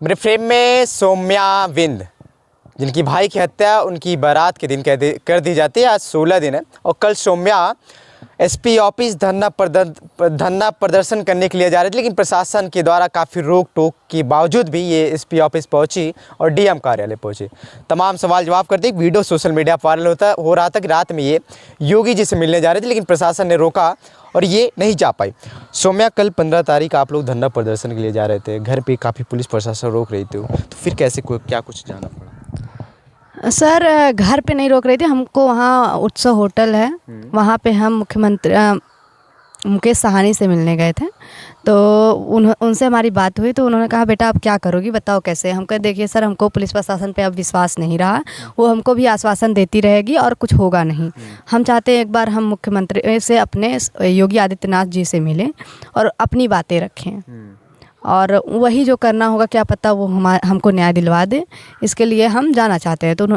मेरे फ्रेम में सौम्या विंद, जिनकी भाई की हत्या उनकी बारात के दिन कर दी जाती है। आज 16 दिन है और कल सौम्या एसपी ऑफिस धरना प्रदर्शन करने के लिए जा रही थी, लेकिन प्रशासन के द्वारा काफ़ी रोक टोक के बावजूद भी ये एसपी ऑफिस पहुंची और डीएम कार्यालय पहुंची। तमाम सवाल जवाब करते एक वीडियो सोशल मीडिया पर वायरल हो रहा था कि रात में ये योगी जी से मिलने जा रहे थे, लेकिन प्रशासन ने रोका और ये नहीं जा पाई। सौम्या, कल 15 तारीख आप लोग धरना प्रदर्शन के लिए जा रहे थे, घर पे काफ़ी पुलिस प्रशासन रोक रही थी, तो फिर कैसे क्या कुछ जाना पड़ा? सर, घर पे नहीं रोक रही थी हमको। वहाँ उत्सव होटल है, वहाँ पे हम मुख्यमंत्री मुकेश साहनी से मिलने गए थे। तो उनसे हमारी बात हुई तो उन्होंने कहा बेटा आप क्या करोगी, बताओ कैसे। हम कहे देखिए सर, हमको पुलिस प्रशासन पे अब विश्वास नहीं रहा, वो हमको भी आश्वासन देती रहेगी और कुछ होगा नहीं। हम चाहते हैं एक बार हम मुख्यमंत्री से, अपने योगी आदित्यनाथ जी से मिलें और अपनी बातें रखें, और वही जो करना होगा क्या पता वो हमको न्याय दिलवा दे, इसके लिए हम जाना चाहते हैं। तो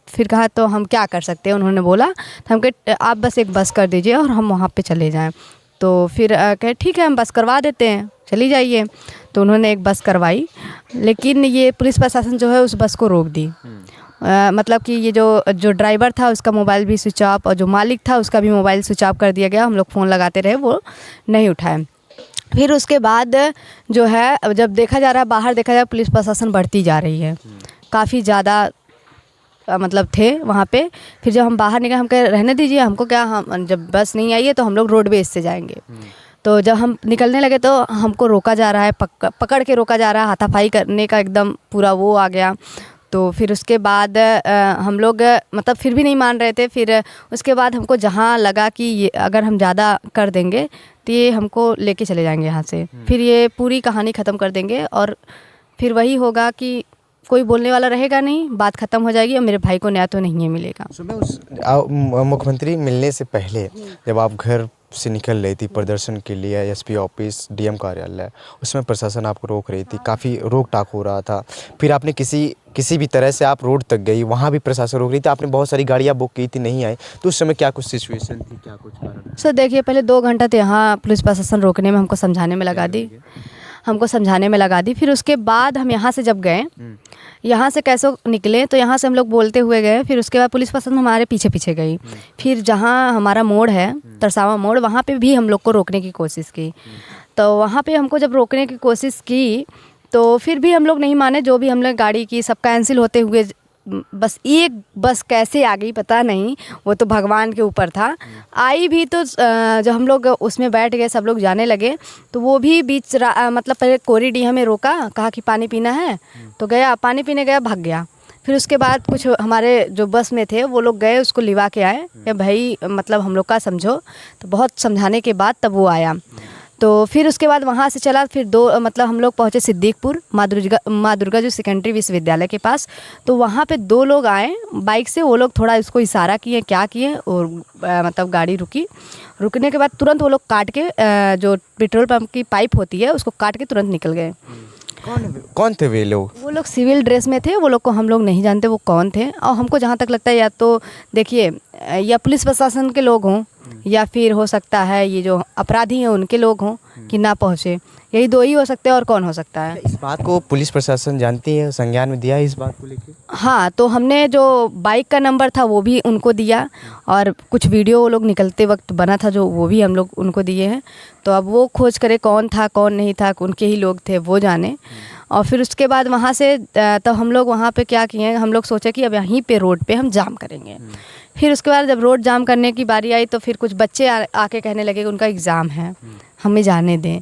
फिर कहा तो हम क्या कर सकते हैं। उन्होंने बोला तो हम कहे आप बस एक बस कर दीजिए और हम वहाँ पे चले जाएं। तो फिर कहे ठीक है हम बस करवा देते हैं, चली जाइए। तो उन्होंने एक बस करवाई, लेकिन ये पुलिस प्रशासन जो है उस बस को रोक दी। मतलब कि ये जो ड्राइवर था उसका मोबाइल भी स्विच ऑफ और जो मालिक था उसका भी मोबाइल स्विच ऑफ कर दिया गया। हम लोग फ़ोन लगाते रहे, वो नहीं उठाए। फिर उसके बाद जो है जब देखा जा रहा है, बाहर देखा जा रहा है, पुलिस प्रशासन बढ़ती जा रही है, काफ़ी ज़्यादा मतलब थे वहाँ पे। फिर जब हम बाहर निकले हम कहे रहने दीजिए, हमको क्या, हम जब बस नहीं आई है तो हम लोग रोडवेज से जाएंगे। तो जब हम निकलने लगे तो हमको रोका जा रहा है, पकड़ के रोका जा रहा है, हाथापाई करने का एकदम पूरा वो आ गया। तो फिर उसके बाद हम लोग मतलब फिर भी नहीं मान रहे थे। फिर उसके बाद हमको जहाँ लगा कि ये अगर हम ज़्यादा कर देंगे तो ये हमको लेके चले जाएंगे यहाँ से, फिर ये पूरी कहानी ख़त्म कर देंगे और फिर वही होगा कि कोई बोलने वाला रहेगा नहीं, बात ख़त्म हो जाएगी और मेरे भाई को न्याय तो नहीं मिलेगा। सुबह उस मुख्यमंत्री मिलने से पहले जब आप घर से निकल रही थी प्रदर्शन के लिए एसपी ऑफिस डीएम कार्यालय, उसमें प्रशासन आपको रोक रही थी, काफ़ी रोक टाक हो रहा था। फिर आपने किसी भी तरह से आप रोड तक गई, वहाँ भी प्रशासन रोक रही थी, आपने बहुत सारी गाड़ियाँ बुक की थी, नहीं आई, तो उस समय क्या कुछ सिचुएशन थी, क्या कुछ कारण? सर देखिए, पहले 2 घंटा तो यहाँ पुलिस प्रशासन रोकने में हमको समझाने में लगा दी। फिर उसके बाद हम यहाँ से जब गए, यहाँ से कैसे निकले तो यहाँ से हम लोग बोलते हुए गए। फिर उसके बाद पुलिस प्रशासन हमारे पीछे पीछे गई। फिर जहाँ हमारा मोड़ है, तरसावा मोड़, वहाँ पे भी हम लोग को रोकने की कोशिश की। तो वहाँ पे हमको जब रोकने की कोशिश की तो फिर भी हम लोग नहीं माने। जो भी हम लोग गाड़ी की सब कैंसिल होते हुए बस एक बस कैसे आ गई पता नहीं, वो तो भगवान के ऊपर था। आई भी तो जब हम लोग उसमें बैठ गए, सब लोग जाने लगे, तो वो भी बीच मतलब पहले कोरीडीह में रोका, कहा कि पानी पीना है, तो गया पानी पीने गया, भाग गया। फिर उसके बाद कुछ हमारे जो बस में थे वो लोग गए, उसको लिवा के आए कि भाई मतलब हम लोग का समझो। तो बहुत समझाने के बाद तब वो आया। तो फिर उसके बाद वहाँ से चला, फिर मतलब हम लोग पहुँचे सिद्दीकपुर माँ दुर्गा जो सेकेंडरी विश्वविद्यालय के पास। तो वहाँ पे 2 लोग आए बाइक से, वो लोग थोड़ा इसको इशारा किए, क्या किए, और मतलब गाड़ी रुकी। रुकने के बाद तुरंत वो लोग काट के जो पेट्रोल पंप की पाइप होती है उसको काट के तुरंत निकल गए। कौन थे वे लोग? वो लोग सिविल ड्रेस में थे, वो लोग को हम लोग नहीं जानते वो कौन थे। और हमको जहाँ तक लगता है या तो देखिए या पुलिस प्रशासन के लोग हों या फिर हो सकता है ये जो अपराधी हैं उनके लोग हों कि ना पहुँचे, यही 2 ही हो सकते हैं, और कौन हो सकता है। इस बात को पुलिस प्रशासन जानती है, संज्ञान में दिया है इस बात को लेकर? हाँ, तो हमने जो बाइक का नंबर था वो भी उनको दिया, और कुछ वीडियो वो लोग निकलते वक्त बना था जो वो भी हम लोग उनको दिए हैं। तो अब वो खोज करे कौन था कौन नहीं था, उनके ही लोग थे वो जाने। और फिर उसके बाद वहाँ से तो हम लोग वहाँ पे क्या किए, हम लोग सोचे कि अब यहीं पे रोड पे हम जाम करेंगे। फिर उसके बाद जब रोड जाम करने की बारी आई तो फिर कुछ बच्चे आके कहने लगे कि उनका एग्ज़ाम है, हमें जाने दें।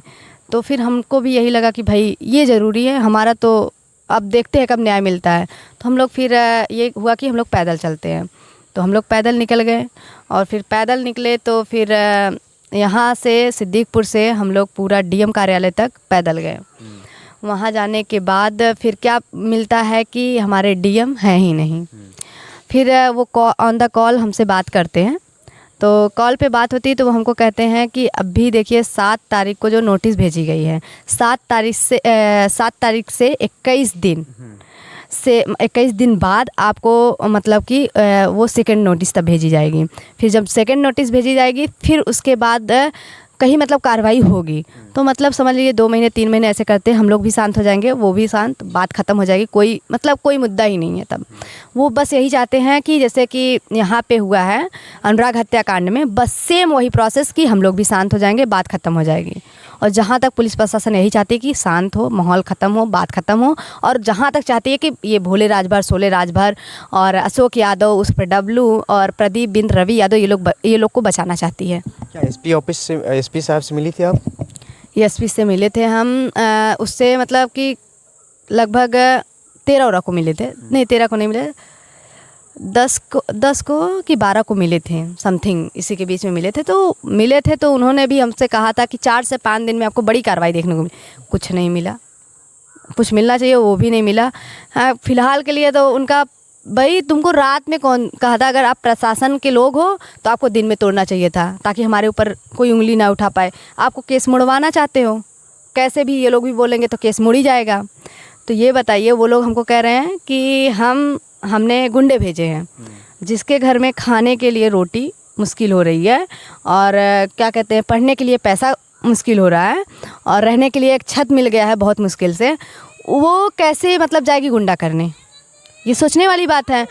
तो फिर हमको भी यही लगा कि भाई ये ज़रूरी है हमारा, तो अब देखते हैं कब न्याय मिलता है। तो हम लोग फिर ये हुआ कि हम लोग पैदल चलते हैं। तो हम लोग पैदल निकल गए, और फिर पैदल निकले तो फिर यहाँ से सिद्दीकपुर से हम लोग पूरा डीएम कार्यालय तक पैदल गए। वहाँ जाने के बाद फिर क्या मिलता है कि हमारे डीएम हैं ही नहीं। फिर वो ऑन द कॉल हमसे बात करते हैं। तो कॉल पे बात होती है तो वो हमको कहते हैं कि अभी देखिए 7 तारीख को जो नोटिस भेजी गई है, 7 तारीख से 21 दिन बाद आपको मतलब कि वो सेकंड नोटिस तब भेजी जाएगी। फिर जब सेकंड नोटिस भेजी जाएगी फिर उसके बाद कहीं मतलब कार्रवाई होगी। तो मतलब समझ लीजिए 2 महीने 3 महीने ऐसे करते हम लोग भी शांत हो जाएंगे, वो भी शांत, बात ख़त्म हो जाएगी, कोई मतलब कोई मुद्दा ही नहीं है तब। वो बस यही चाहते हैं कि जैसे कि यहाँ पे हुआ है अनुराग हत्याकांड में, बस सेम वही प्रोसेस कि हम लोग भी शांत हो जाएंगे, बात ख़त्म हो जाएगी। और जहाँ तक पुलिस प्रशासन यही चाहती है कि शांत हो, माहौल ख़त्म हो, बात ख़त्म हो। और जहाँ तक चाहती है कि ये भोले राजभर, शोले राजभर और अशोक यादव, उस पर डब्लू और प्रदीप बिंद रवि यादव, ये लोग को बचाना चाहती है। क्या एसपी ऑफिस से, एसपी साहब से मिली थी आप? एसपी से मिले थे हम, उससे मतलब कि लगभग 13 को मिले थे, नहीं 13 को नहीं मिले, 10 को कि 12 को मिले थे, समथिंग इसी के बीच में मिले थे। तो उन्होंने भी हमसे कहा था कि 4 से 5 दिन में आपको बड़ी कार्रवाई देखने को मिली। कुछ नहीं मिला, कुछ मिलना चाहिए वो भी नहीं मिला। हाँ, फिलहाल के लिए तो उनका भाई तुमको रात में कौन कहा था, अगर आप प्रशासन के लोग हो तो आपको दिन में तोड़ना चाहिए था, ताकि हमारे ऊपर कोई उंगली ना उठा पाए। आपको केस मुड़वाना चाहते हो, कैसे भी ये लोग भी बोलेंगे तो केस मुड़ ही जाएगा। तो ये बताइए, वो लोग हमको कह रहे हैं कि हमने गुंडे भेजे हैं, जिसके घर में खाने के लिए रोटी मुश्किल हो रही है, और क्या कहते हैं, पढ़ने के लिए पैसा मुश्किल हो रहा है, और रहने के लिए एक छत मिल गया है बहुत मुश्किल से, वो कैसे मतलब जाएगी गुंडा करने? ये सोचने वाली बात है।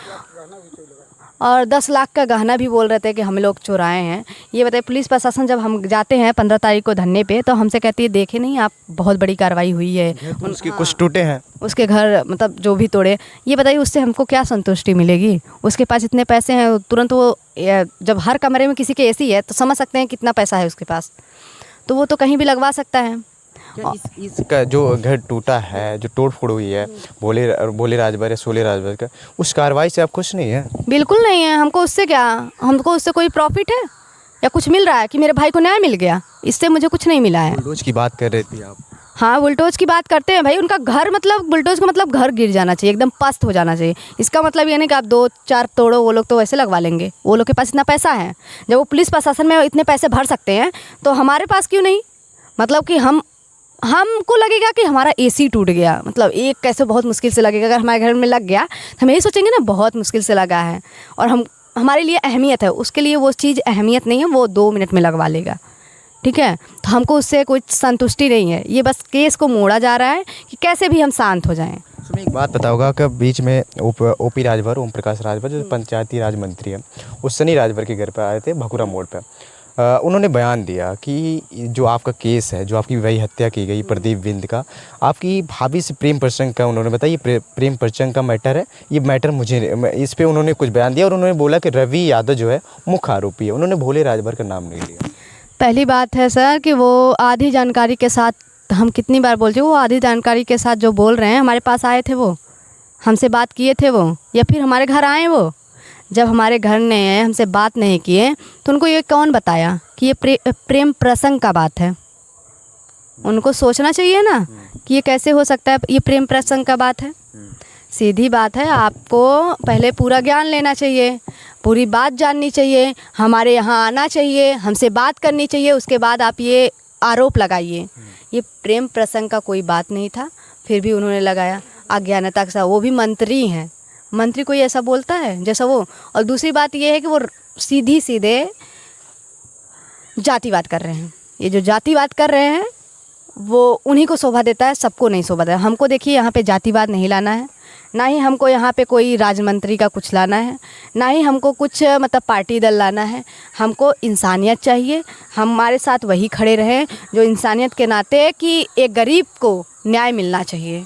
और 10 लाख का गहना भी बोल रहे थे कि हम लोग चुराए हैं। ये बताइए, पुलिस प्रशासन जब हम जाते हैं 15 तारीख को धरने पे, तो हमसे कहती है देखे नहीं आप, बहुत बड़ी कार्रवाई हुई है, उसके कुछ टूटे हैं, उसके घर मतलब जो भी तोड़े। ये बताइए उससे हमको क्या संतुष्टि मिलेगी? उसके पास इतने पैसे हैं, तुरंत वो जब हर कमरे में किसी के एसी है तो समझ सकते हैं कितना पैसा है उसके पास, तो वो तो कहीं भी लगवा सकता है। क्या इसका जो घर टूटा है, जो तोड़ फोड़ हुई है भोले राजभर या शोले राजभर का, उस कार्रवाई से आप खुश नहीं है? बिल्कुल नहीं है। हमको उससे क्या, हमको उससे कोई प्रॉफिट है या कुछ मिल रहा है कि मेरे भाई को न्याय मिल गया? इससे मुझे कुछ नहीं मिला है। बुलडोज की बात कर रही थी आप। हाँ, बुलडोज की बात करते हैं भाई, उनका घर मतलब बुलडोज का मतलब घर गिर जाना चाहिए, एकदम पस्त हो जाना चाहिए। इसका मतलब ये नहीं कि आप 2-4 तोड़ो, वो लोग तो वैसे लगवा लेंगे, वो लोग के पास इतना पैसा है। जब वो पुलिस प्रशासन में इतने पैसे भर सकते हैं तो हमारे पास क्यों नहीं? मतलब कि हमको लगेगा कि हमारा एसी टूट गया, मतलब एक कैसे बहुत मुश्किल से लगेगा। अगर हमारे घर में लग गया तो हम यही सोचेंगे ना बहुत मुश्किल से लगा है, और हमारे लिए अहमियत है, उसके लिए वो चीज़ अहमियत नहीं है, वो 2 मिनट में लगवा लेगा, ठीक है। तो हमको उससे कोई संतुष्टि नहीं है। ये बस केस को मोड़ा जा रहा है कि कैसे भी हम शांत हो जाएं। उसमें एक बात बताओगा कि बीच में ओपी राजभर, ओम प्रकाश राजभर, जो पंचायती राज मंत्री हैं, वो सनी राजभर के घर पर आए थे भकुरा मोड़ पर। उन्होंने बयान दिया कि जो आपका केस है, जो आपकी वही हत्या की गई प्रदीप बिंद का, आपकी भाभी से प्रेम प्रसंग का, उन्होंने बताया ये प्रेम प्रसंग का मैटर है, ये मैटर मुझे, इस पे उन्होंने कुछ बयान दिया, और उन्होंने बोला कि रवि यादव जो है मुख्य आरोपी है। उन्होंने भोले राजभर का नाम नहीं लिया। पहली बात है सर कि वो आधी जानकारी के साथ, हम कितनी बार बोल चुके, वो आधी जानकारी के साथ जो बोल रहे हैं, हमारे पास आए थे, वो हमसे बात किए थे वो, या फिर हमारे घर आए वो? जब हमारे घर ने हमसे बात नहीं किए तो उनको ये कौन बताया कि ये प्रेम प्रसंग का बात है? उनको सोचना चाहिए ना कि ये कैसे हो सकता है, ये प्रेम प्रसंग का बात है। सीधी बात है, आपको पहले पूरा ज्ञान लेना चाहिए, पूरी बात जाननी चाहिए, हमारे यहाँ आना चाहिए, हमसे बात करनी चाहिए, उसके बाद आप ये आरोप लगाइए। ये प्रेम प्रसंग का कोई बात नहीं था, फिर भी उन्होंने लगाया अज्ञानता के साथ। वो भी मंत्री हैं, मंत्री कोई ऐसा बोलता है जैसा वो। और दूसरी बात ये है कि वो सीधे जातिवाद कर रहे हैं। ये जो जातिवाद कर रहे हैं वो उन्हीं को शोभा देता है, सबको नहीं शोभा देता। हमको देखिए यहाँ पे जातिवाद नहीं लाना है, ना ही हमको यहाँ पे कोई राजमंत्री का कुछ लाना है, ना ही हमको कुछ मतलब पार्टी दल लाना है। हमको इंसानियत चाहिए, हमारे साथ वही खड़े रहें जो इंसानियत के नाते कि एक गरीब को न्याय मिलना चाहिए।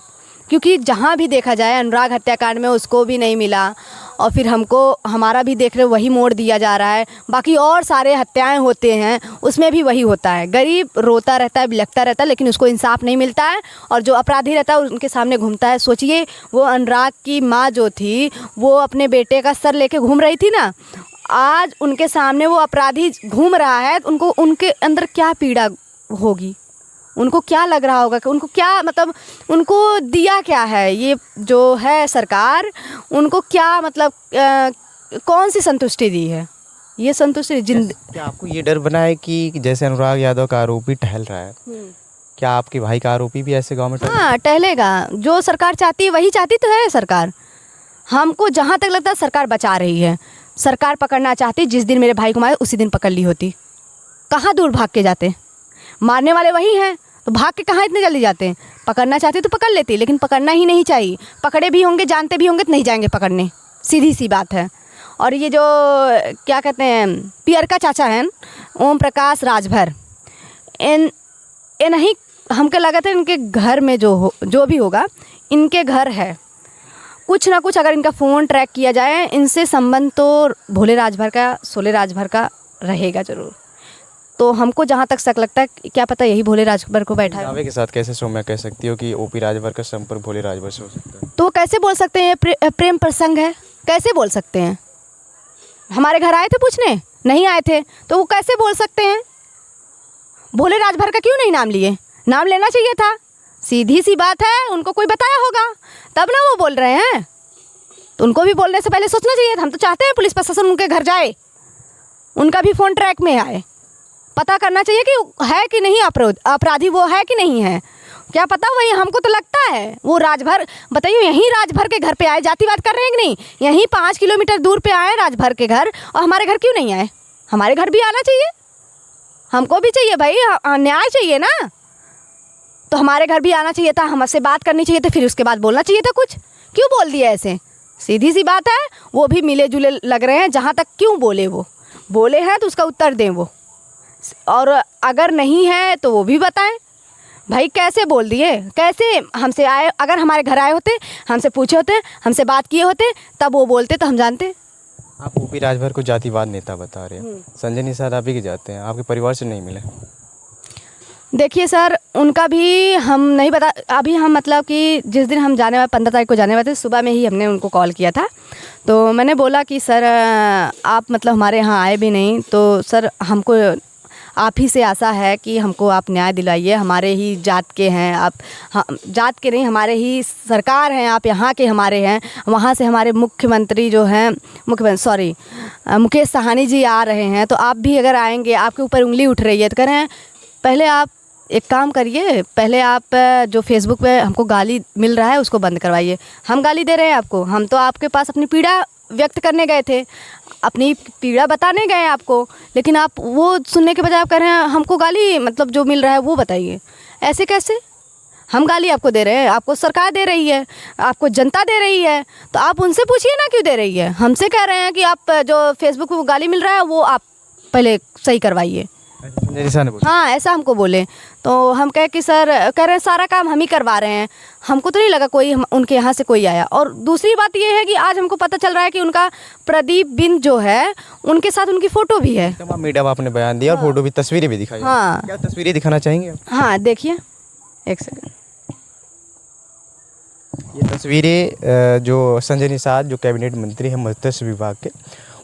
क्योंकि जहाँ भी देखा जाए अनुराग हत्याकांड में उसको भी नहीं मिला, और फिर हमको हमारा भी देख रहे वही मोड़ दिया जा रहा है। बाकी और सारे हत्याएं होते हैं उसमें भी वही होता है, गरीब रोता रहता है, बिलखता रहता है, लेकिन उसको इंसाफ नहीं मिलता है, और जो अपराधी रहता है उनके सामने घूमता है। सोचिए वो अनुराग की माँ जो थी वो अपने बेटे का सर लेके घूम रही थी ना, आज उनके सामने वो अपराधी घूम रहा है, उनको उनके अंदर क्या पीड़ा होगी, उनको क्या लग रहा होगा कि उनको क्या मतलब उनको दिया क्या है ये जो है सरकार, उनको क्या मतलब कौन सी संतुष्टि दी है? ये संतुष्टि क्या आपको ये डर बना है कि जैसे अनुराग यादव का आरोपी टहल रहा है, क्या आपके भाई का आरोपी भी ऐसे गांव में हाँ टहलेगा? जो सरकार चाहती है वही चाहती तो है सरकार। हमको जहाँ तक लगता है सरकार बचा रही है। सरकार पकड़ना चाहती, जिस दिन मेरे भाई को मारे उसी दिन पकड़ ली होती, कहाँ दूर भाग के जाते। मारने वाले वही हैं, तो भाग के कहाँ इतने जल्दी जाते हैं। पकड़ना चाहते तो पकड़ लेते, लेकिन पकड़ना ही नहीं चाहिए। पकड़े भी होंगे, जानते भी होंगे तो नहीं जाएंगे पकड़ने, सीधी सी बात है। और ये जो क्या कहते हैं पियर का चाचा हैं, ओम प्रकाश राजभर, इन नहीं, हमको लगा था इनके घर में जो भी होगा इनके घर है कुछ ना कुछ। अगर इनका फ़ोन ट्रैक किया जाए, इनसे संबंध तो भोले राजभर का, सोले राजभर का रहेगा ज़रूर। तो हमको जहाँ तक शक लगता है, क्या पता यही भोले राजभर को बैठा है। दावे के साथ कैसे सौम्या कह सकती हो कि ओपी राजभर का संपर्क भोले राजभर से हो सकता है? तो वो कैसे बोल सकते हैं प्रेम प्रसंग है, कैसे बोल सकते हैं? हमारे घर आए थे पूछने, नहीं आए थे, तो वो कैसे बोल सकते हैं? भोले राजभर का क्यों नहीं नाम लिए? नाम लेना चाहिए था, सीधी सी बात है। उनको कोई बताया होगा तब ना वो बोल रहे हैं, तो उनको भी बोलने से पहले सोचना चाहिए था। हम तो चाहते हैं पुलिस प्रशासन उनके घर जाए, उनका भी फ़ोन ट्रैक में आए, पता करना चाहिए कि है कि नहीं अपराधी वो है कि नहीं है। क्या पता वही, हमको तो लगता है वो राजभर, बताइए यहीं राजभर के घर पे आए, जातिवाद कर रहे हैं कि नहीं? यहीं 5 किलोमीटर दूर पे आए राजभर के घर, और हमारे घर क्यों नहीं आए? हमारे घर भी आना चाहिए, हमको भी चाहिए भाई, न्याय चाहिए ना। तो हमारे घर भी आना चाहिए था, हमसे बात करनी चाहिए थी, फिर उसके बाद बोलना चाहिए था कुछ। क्यों बोल दिया ऐसे? सीधी सी बात है, वो भी मिले जुले लग रहे हैं। जहाँ तक क्यों बोले, वो बोले हैं तो उसका उत्तर दें वो, और अगर नहीं है तो वो भी बताएं। भाई कैसे बोल दिए, कैसे हमसे आए? अगर हमारे घर आए होते, हमसे पूछे होते, हमसे बात किए होते, तब वो बोलते तो हम जानते। आप ओपी राजभर को जातिवाद नेता बता रहे हैं, संजय निषाद आप ही के जाते हैं, आपके परिवार से नहीं मिले? देखिए सर, उनका भी हम नहीं बता, अभी हम मतलब कि जिस दिन हम जाने वाले 15 तारीख को जाने वाले थे, सुबह में ही हमने उनको कॉल किया था। तो मैंने बोला कि सर आप मतलब हमारे यहाँ आए भी नहीं, तो सर हमको आप ही से आशा है कि हमको आप न्याय दिलाइए। हमारे ही जात के हैं आप, जात के नहीं, हमारे ही सरकार हैं आप, यहाँ के हमारे हैं। वहाँ से हमारे मुख्यमंत्री जो हैं, मुकेश साहनी जी आ रहे हैं, तो आप भी अगर आएंगे, आपके ऊपर उंगली उठ रही है, तो कह रहे हैं पहले आप एक काम करिए, पहले आप जो फेसबुक पे हमको गाली मिल रहा है उसको बंद करवाइए। हम गाली दे रहे हैं आपको? हम तो आपके पास अपनी पीड़ा व्यक्त करने गए थे, अपनी पीड़ा बताने गए आपको, लेकिन आप वो सुनने के बजाय आप कह रहे हैं हमको गाली, मतलब जो मिल रहा है वो बताइए। ऐसे कैसे? हम गाली आपको दे रहे हैं? आपको सरकार दे रही है, आपको जनता दे रही है, तो आप उनसे पूछिए ना क्यों दे रही है। हमसे कह रहे हैं कि आप जो फेसबुक पर गाली मिल रहा है वो आप पहले सही करवाइए। हाँ, ऐसा हमको बोले। तो हम कहे कि सर, कह रहे हैं सारा काम हम ही करवा रहे हैं। हमको तो नहीं लगा कोई उनके यहाँ से कोई आया। और दूसरी बात ये है कि आज हमको पता चल रहा है कि उनका प्रदीप बिंद जो है, उनके साथ उनकी फ़ोटो भी है। तमाम मीडिया में आपने बयान दिया और फोटो भी, तस्वीरें भी दिखाई। हाँ, क्या तस्वीरें दिखाना चाहेंगे? हाँ देखिए, एक सेकंड। ये तस्वीरें जो संजय निषाद जो कैबिनेट मंत्री हैं मत्स्य विभाग के,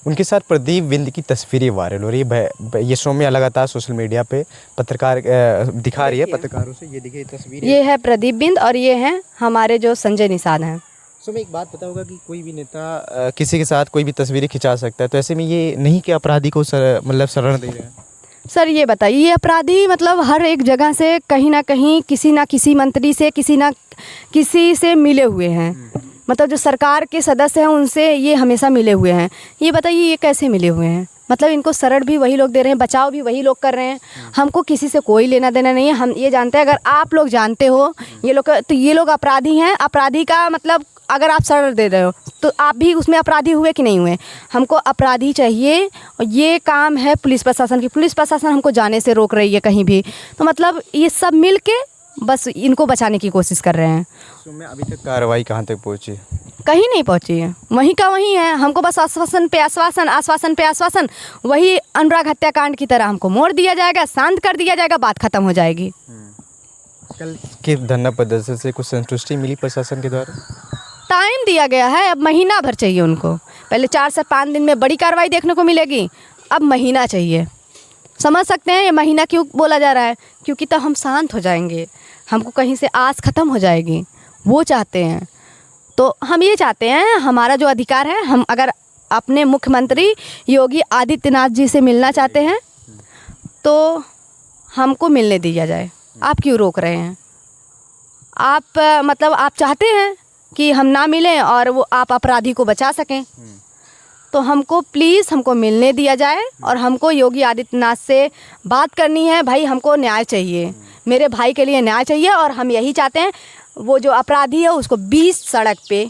उनके साथ प्रदीप बिंद की तस्वीरें वायरल हो रही है। ये सौम्या लगातार सोशल मीडिया पे पत्रकार दिखा रही है पत्रकारों से। ये देखिए तस्वीर, ये है प्रदीप बिंद और ये हैं हमारे जो संजय निषाद हैं। सौम्या एक बात पता होगा कि कोई भी नेता किसी के साथ कोई भी तस्वीरें खिंचा सकता है, तो ऐसे में ये नहीं कि अपराधी को मतलब शरण दे रहे हैं? सर ये बताइए, ये अपराधी मतलब हर एक जगह से कहीं ना कहीं किसी ना किसी मंत्री से, किसी ना किसी से मिले हुए हैं। मतलब जो सरकार के सदस्य हैं उनसे ये हमेशा मिले हुए हैं। ये बताइए ये कैसे मिले हुए हैं? मतलब इनको शरण भी वही लोग दे रहे हैं, बचाव भी वही लोग कर रहे हैं। हमको किसी से कोई लेना देना नहीं है। हम ये जानते हैं, अगर आप लोग जानते हो ये लोग, तो ये लोग अपराधी हैं। अपराधी का मतलब अगर आप शरण दे रहे हो तो आप भी उसमें अपराधी हुए कि नहीं हुए? हमको अपराधी चाहिए, और ये काम है पुलिस प्रशासन की। पुलिस प्रशासन हमको जाने से रोक रही है कहीं भी। तो मतलब ये सब मिल के बस इनको बचाने की कोशिश कर रहे हैं। तो मैं अभी तक कार्रवाई कहाँ तक पहुँची? कहीं नहीं पहुंची है, वहीं का वहीं है। हमको बस आश्वासन पे आश्वासन, आश्वासन पे आश्वासन। वही अनुराग हत्याकांड की तरह हमको मोड़ दिया जाएगा, शांत कर दिया जाएगा, बात खत्म हो जाएगी। कल के धरना प्रदर्शन से कुछ संतुष्टि मिली प्रशासन के द्वारा? टाइम दिया गया है, अब महीना भर चाहिए उनको। पहले 4 से 5 दिन में बड़ी कार्रवाई देखने को मिलेगी, अब महीना चाहिए। समझ सकते हैं ये महीना क्यों बोला जा रहा है? क्योंकि तब हम शांत हो जाएंगे, हमको कहीं से आस खत्म हो जाएगी। वो चाहते हैं, तो हम ये चाहते हैं, हमारा जो अधिकार है, हम अगर अपने मुख्यमंत्री योगी आदित्यनाथ जी से मिलना चाहते हैं तो हमको मिलने दिया जाए। आप क्यों रोक रहे हैं? आप मतलब आप चाहते हैं कि हम ना मिलें और वो आप अपराधी को बचा सकें, तो हमको प्लीज़ हमको मिलने दिया जाए और हमको योगी आदित्यनाथ से बात करनी है। भाई हमको न्याय चाहिए, मेरे भाई के लिए न्याय चाहिए और हम यही चाहते हैं वो जो अपराधी है उसको 20 सड़क पे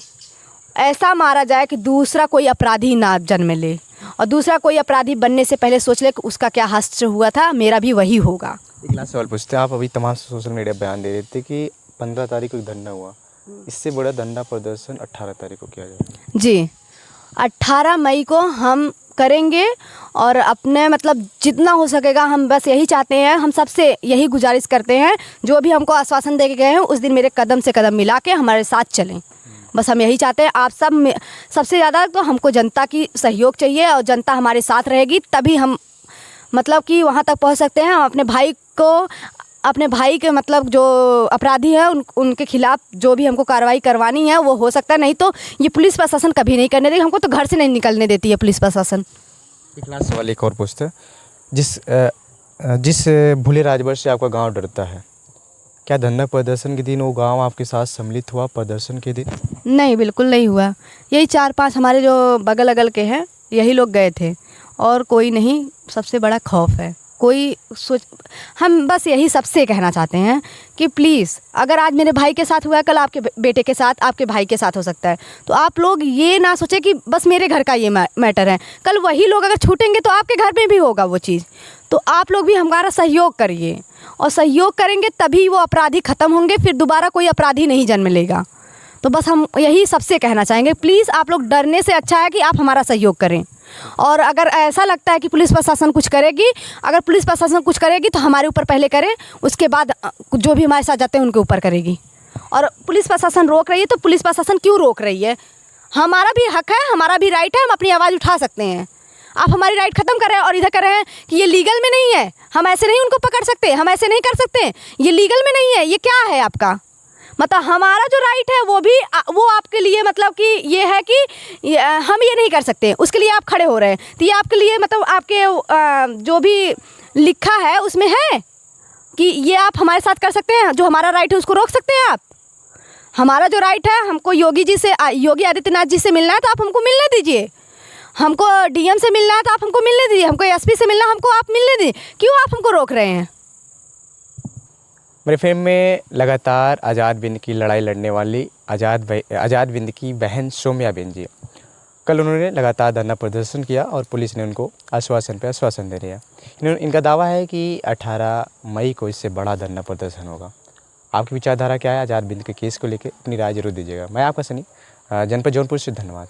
ऐसा मारा जाए कि दूसरा कोई अपराधी ना जन्म ले और दूसरा कोई अपराधी बनने से पहले सोच ले कि उसका क्या हश्र हुआ था, मेरा भी वही होगा। एक लास्ट सवाल पूछते हैं। आप अभी तमाम सोशल मीडिया बयान दे रहे थे कि 15 तारीख को एक धरना हुआ, इससे बड़ा धरना प्रदर्शन 18 तारीख को किया जाएगा। जी, 18 मई को हम करेंगे और अपने मतलब जितना हो सकेगा हम बस यही चाहते हैं, हम सबसे यही गुजारिश करते हैं जो भी हमको आश्वासन दे के गए हैं उस दिन मेरे कदम से कदम मिला के हमारे साथ चलें। बस हम यही चाहते हैं। आप सब में सबसे ज़्यादा तो हमको जनता की सहयोग चाहिए और जनता हमारे साथ रहेगी तभी हम मतलब कि वहाँ तक पहुँच सकते हैं। हम अपने भाई के मतलब जो अपराधी है उनके खिलाफ़ जो भी हमको कार्रवाई करवानी है वो हो सकता है, नहीं तो ये पुलिस प्रशासन कभी नहीं करने देगी। हमको तो घर से नहीं निकलने देती है पुलिस प्रशासन। एक लास्ट सवाल एक और पूछते हैं। जिस भूले राजभर से आपका गांव डरता है, क्या धरना प्रदर्शन के दिन वो गांव आपके साथ सम्मिलित हुआ प्रदर्शन के दिन? नहीं, बिल्कुल नहीं हुआ। यही 4-5 हमारे जो बगल अगल के हैं यही लोग गए थे और कोई नहीं। सबसे बड़ा खौफ है कोई हम बस यही सबसे कहना चाहते हैं कि प्लीज़ अगर आज मेरे भाई के साथ हुआ है कल आपके बेटे के साथ, आपके भाई के साथ हो सकता है। तो आप लोग ये ना सोचें कि बस मेरे घर का ये मैटर है, कल वही लोग अगर छूटेंगे तो आपके घर में भी होगा वो चीज़। तो आप लोग भी हमारा सहयोग करिए और सहयोग करेंगे तभी वो अपराधी ख़त्म होंगे, फिर दोबारा कोई अपराधी नहीं जन्म लेगा। तो बस हम यही सबसे कहना चाहेंगे, प्लीज़ आप लोग डरने से अच्छा है कि आप हमारा सहयोग करें। और अगर ऐसा लगता है कि पुलिस प्रशासन कुछ करेगी, अगर पुलिस प्रशासन कुछ करेगी तो हमारे ऊपर पहले करे, उसके बाद जो भी हमारे साथ जाते हैं उनके ऊपर करेगी। और पुलिस प्रशासन रोक रही है तो पुलिस प्रशासन क्यों रोक रही है? हमारा भी हक है, हमारा भी राइट है, हम अपनी आवाज़ उठा सकते हैं। आप हमारी राइट ख़त्म कर रहे हैं और इधर कर रहे हैं कि ये लीगल में नहीं है, हम ऐसे नहीं उनको पकड़ सकते, हम ऐसे नहीं कर सकते, ये लीगल में नहीं है। ये क्या है आपका मतलब? हमारा जो राइट है वो आपके लिए मतलब कि ये है कि हम ये नहीं कर सकते, उसके लिए आप खड़े हो रहे हैं। तो ये आपके लिए मतलब आपके जो भी लिखा है उसमें है कि ये आप हमारे साथ कर सकते हैं, जो हमारा राइट है उसको रोक सकते हैं आप? हमारा जो राइट है, हमको योगी आदित्यनाथ जी से मिलना है तो आप हमको मिलने दीजिए, हमको डीएम से मिलना है तो आप हमको मिलने दीजिए, हमको एसपी से मिलना हमको आप मिलने दीजिए। क्यों आप हमको रोक रहे हैं? मेरे फेम में लगातार आज़ाद बिंद की लड़ाई लड़ने वाली आज़ाद बिंद की बहन सौम्या बिंद जी, कल उन्होंने लगातार धरना प्रदर्शन किया और पुलिस ने उनको आश्वासन पे आश्वासन दे दिया। इनका दावा है कि 18 मई को इससे बड़ा धरना प्रदर्शन होगा। आपकी विचारधारा क्या है आज़ाद बिंद के केस को लेकर? अपनी राय जरूर दीजिएगा। मैं आपका सनी, जनपद जौनपुर से, धन्यवाद।